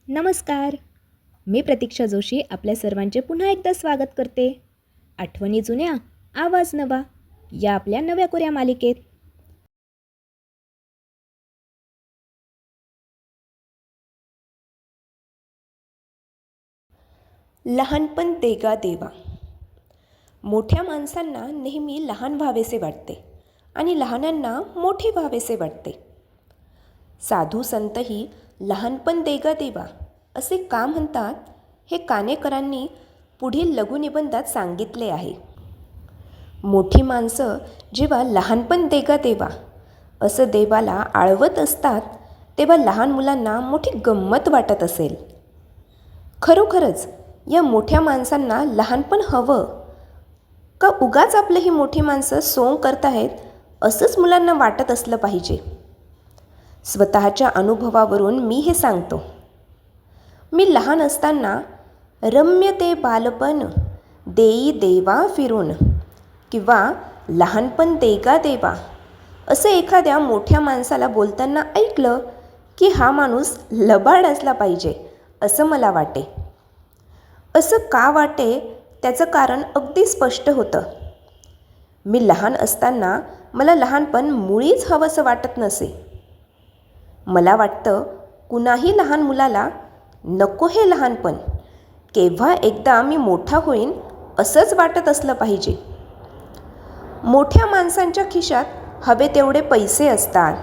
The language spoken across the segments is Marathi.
नमस्कार. मी प्रतीक्षा जोशी आपल्या सर्वांचे पुन्हा एकदा स्वागत करते. आठवणी जुन्या, आवाज नवा या आपल्या नव्या कोऱ्या मालिकेत. लहानपण देगा देवा. मोठ्या माणसांना नेहमी लहान व्हावेसे वाटते आणि लहानांना मोठे व्हावेसे वाटते. साधू संतही लहानपण देगा देवा असे का म्हणतात हे काणेकरांनी पुढील लघुनिबंधात सांगितले आहे. मोठी माणसं जेव्हा लहानपण देगा देवा असं देवाला आळवत असतात तेव्हा लहान मुलांना मोठी गंमत वाटत असेल. खरोखरच या मोठ्या माणसांना लहानपण हवं का उगाच आपले ही मोठी माणसं सोंग करताहेत असंच मुलांना वाटत असलं पाहिजे. स्वतःच्या अनुभवावरून मी हे सांगतो. मी लहान असताना रम्य ते बालपण देई देवा फिरून किंवा लहानपण देगा देवा असं एखाद्या मोठ्या माणसाला बोलताना ऐकलं की हा माणूस लबाड असला पाहिजे असं मला वाटे. असं का वाटे त्याचं कारण अगदी स्पष्ट होतं. मी लहान असताना मला लहानपण मुळीच हवंसं वाटत नसे. मला वाटतं कुणाही लहान मुलाला नको हे लहानपण, केव्हा एकदा मी मोठा होईन असंच वाटत असलं पाहिजे. मोठ्या माणसांच्या खिशात हवे तेवढे पैसे असतात.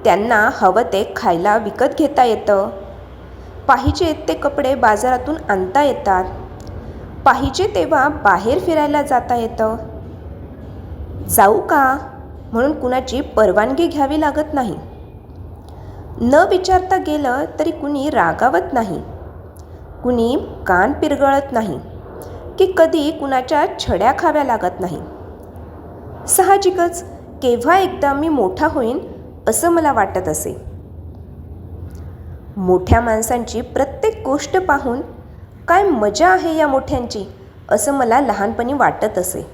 त्यांना हवं ते खायला विकत घेता येतं. पाहिजे ते कपडे बाजारातून आणता येतात. पाहिजे तेव्हा बाहेर फिरायला जाता येतं. जाऊ का म्हणून कुणाची परवानगी घ्यावी लागत नाही. न विचारता गेलं तरी कुणी रागावत नाही. कुणी कान पिरगळत नाही की कधी कुणाच्या छड्या खाव्या लागत नाही. साहजिकच केव्हा एकदा मी मोठा होईन असं मला वाटत असे. मोठ्या माणसांची प्रत्येक गोष्ट पाहून काय मजा आहे या मोठ्यांची असं मला लहानपणी वाटत असे.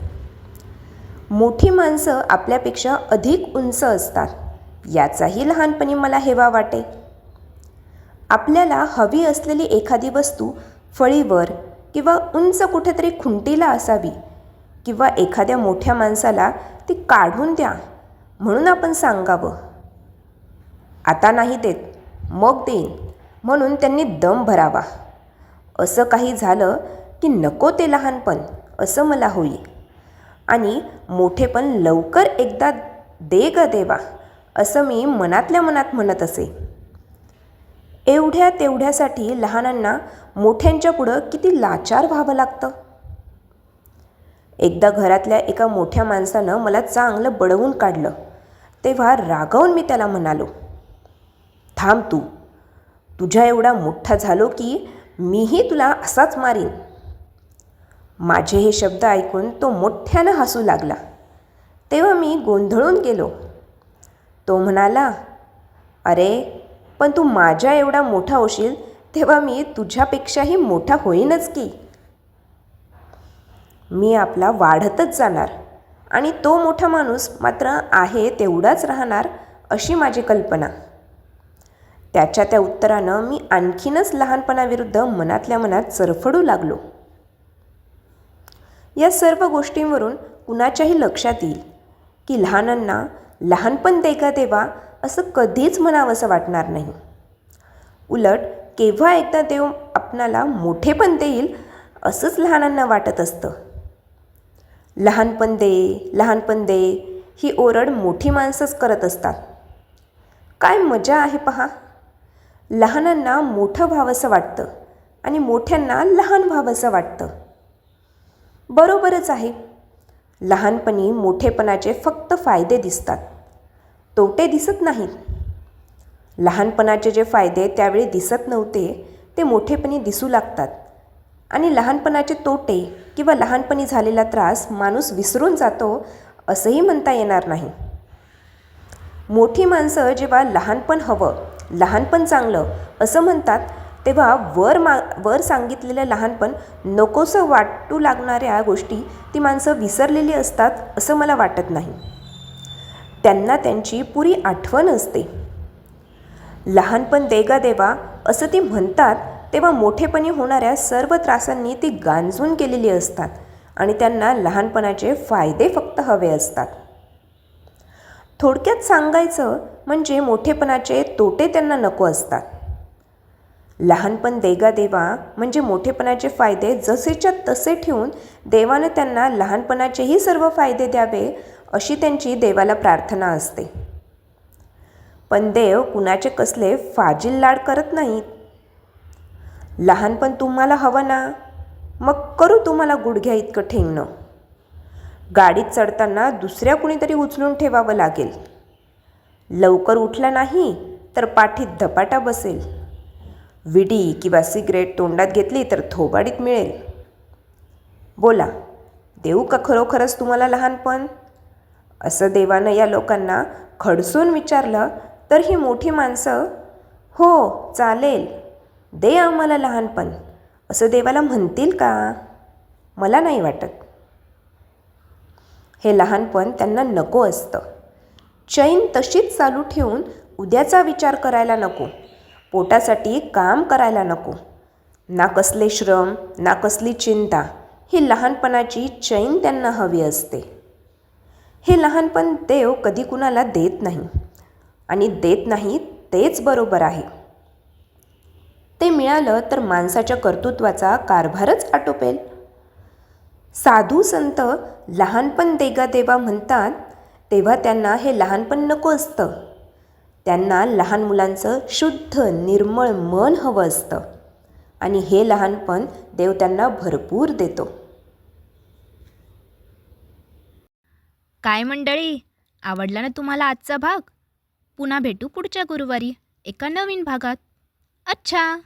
मोठी माणसं आपल्यापेक्षा अधिक उंच असतात याचाही लहानपणी मला हेवा वाटे. आपल्याला हवी असलेली एखादी वस्तू फळीवर किंवा उंच कुठेतरी खुंटीला असावी किंवा एखाद्या मोठ्या माणसाला ती काढून द्या म्हणून आपण सांगावं. आता नाही देत मग देईन म्हणून त्यांनी दम भरावा. असं काही झालं की नको ते लहानपण असं मला होई आणि मोठेपण लवकर एकदा दे ग देवा असं मी मनातल्या मनात म्हणत असे. एवढ्या तेवढ्यासाठी लहानांना मोठ्यांच्या पुढं किती लाचार व्हावं लागतं. एकदा घरातल्या एका मोठ्या माणसानं मला चांगलं बडवून काढलं तेव्हा रागावून मी त्याला म्हणालो, थांब तू, तुझ्या एवढा मोठा झालो की मीही तुला असाच मारीन. माझे हे शब्द ऐकून तो मोठ्यानं हसू लागला. तेव्हा मी गोंधळून गेलो. तो म्हणाला, अरे पण तू माझ्या एवढा मोठा होशील तेव्हा मी तुझ्यापेक्षाही मोठा होईनच की. मी आपला वाढतच जाणार आणि तो मोठा माणूस मात्र आहे तेवढाच राहणार अशी माझी कल्पना. त्याच्या त्या उत्तरानं मी आणखीनच लहानपणाविरुद्ध मनातल्या मनात सरफडू लागलो. या सर्व गोष्टींवरून कुणाच्याही लक्षात येईल की लहानांना लहानपण देगा देवा असं कधीच म्हणावंसं वाटणार नाही. उलट केव्हा एकदा देव आपणाला मोठेपण देईल असंच लहानांना वाटत असतं. लहानपण दे, लहानपण दे ही ओरड मोठी माणसंच करत असतात. काय मजा आहे पहा. लहानांना मोठं व्हावंसं वाटतं आणि मोठ्यांना लहान व्हावंसं वाटतं. बरोबरच आहे. लहानपणी मोठेपणाचे फक्त फायदे दिसतात, तोटे दिसत नाहीत. लहानपणाचे जे फायदे त्यावेळी दिसत नव्हते ते मोठेपणी दिसू लागतात आणि लहानपणाचे तोटे किंवा लहानपणी झालेला त्रास माणूस विसरून जातो असंही म्हणता येणार नाही. मोठी माणसं जेव्हा लहानपण हवं, लहानपण चांगलं असं म्हणतात तेव्हा वर सांगितलेलं लहानपण नकोसं वाटू लागणाऱ्या गोष्टी ती माणसं विसरलेली असतात असं मला वाटत नाही. त्यांना त्यांची पुरी आठवण असते. लहानपण देगा देवा असं ती म्हणतात तेव्हा मोठेपणी होणाऱ्या सर्व त्रासांनी ती गांजून गेलेली असतात आणि त्यांना लहानपणाचे फायदे फक्त हवे असतात. थोडक्यात सांगायचं म्हणजे मोठेपणाचे तोटे त्यांना नको असतात. लहानपण देगा देवा म्हणजे मोठेपणाचे फायदे जसेच्या तसे ठेवून देवानं त्यांना लहानपणाचेही सर्व फायदे द्यावे अशी त्यांची देवाला प्रार्थना असते. पण देव कुणाचे कसले फाजील लाड करत नाहीत. लहानपण तुम्हाला हवं ना, मग करू तुम्हाला गुडघ्या इतकं ठेंगणं. गाडीत चढताना दुसऱ्या कुणीतरी उचलून ठेवावं लागेल. लवकर उठला नाही तर पाठीत धपाटा बसेल. विडी किंवा सिगरेट तोंडात घेतली तर थोबाडीत मिळेल. बोला, देऊ का खरोखरच तुम्हाला लहानपण? असं देवानं या लोकांना खडसून विचारलं तर ही मोठी माणसं हो चालेल, दे आम्हाला लहानपण असं देवाला म्हणतील का? मला नाही वाटत. हे लहानपण त्यांना नको असतं. चैन तशीच चालू ठेवून उद्याचा विचार करायला नको. पोटासाठी काम करायला नको. ना कसले श्रम ना कसली चिंता. ही लहानपणाची चैन त्यांना हवी असते. हे लहानपण देव कधी कुणाला देत नाही आणि देत नाही तेच बरोबर आहे. ते मिळालं तर माणसाच्या कर्तृत्वाचा कारभारच आटोपेल. साधू संत लहानपण देगा देवा म्हणतात तेव्हा त्यांना हे लहानपण नको असतं. त्यांना लहान मुलांचं शुद्ध निर्मळ मन हवं असतं आणि हे लहानपण देव त्यांना भरपूर देतो. काय मंडळी, आवडला ना तुम्हाला आजचा भाग? पुन्हा भेटू पुढच्या गुरुवारी एका नवीन भागात. अच्छा.